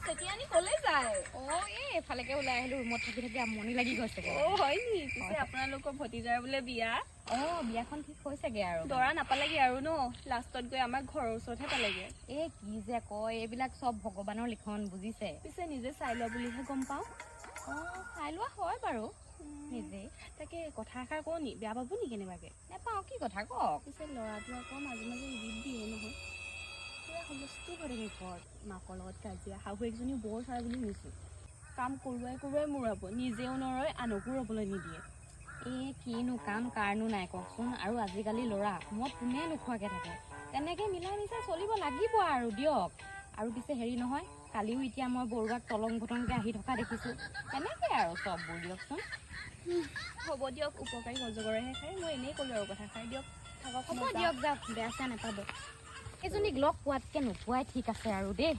চেতিয়ানি কলে যায় এফালেকে ওলাই আহিলো ৰুমত থাকি থাকি আমনি লাগি গৈছে হয় নি পিছে আপোনালোকৰ ভতিজাৰ বোলে বিয়া বিয়াখন ঠিক হৈছেগে আৰু দৰা নাপালেগে আৰু ন লাষ্টত গৈ আমাৰ ঘৰৰ ওচৰতহে পালেগে কি যে কয় এইবিলাক চব ভগৱানৰ লিখন বুজিছে পিছে নিজে চাই লোৱা বুলিহে গম পাওঁ চাই লোৱা হয় বাৰু নিজে তাকে কথা এষাৰ কওঁ নি বেয়া পাব নি কেনেবাকে নেপাওঁ কি কথা কওক পিছে ল'ৰাটো আকৌ মাজে মাজে ইডিত দিয়ে নহয় পুৰা হুলস্থুল হৈ থাকে ঘৰত মাকৰ লগত কাজিয়া শাহুৱেকজনীও বৰ চাই বুলি শুনিছোঁ কাম কৰোৱাই মূৰাব নিজেও নৰয় আনকো ৰ'বলৈ নিদিয়ে কিনো কাম কাৰণো নাই কওকচোন আৰু আজিকালি ল'ৰা মই কোনে নোখোৱাকে থাকে তেনেকে মিলাই মিচাই চলিব লাগিব আৰু দিয়ক আৰু পিছে হেৰি নহয় কালিও এতিয়া মই বৰুৱাক তলং ভটংকে আহি থকা দেখিছোঁ তেনেকে আৰু চববোৰ দিয়কচোন হ'ব দিয়ক উপকাৰী অজগৰেহে খায় মই এনেই ক'লোঁ আৰু কথা খাই দিয়ক থাকক হ'ব দিয়ক যাওক বেয়া চেয়া নাপাব এজনীক লগ পোৱাতকে নোপোৱাই ঠিক আছে আৰু দেই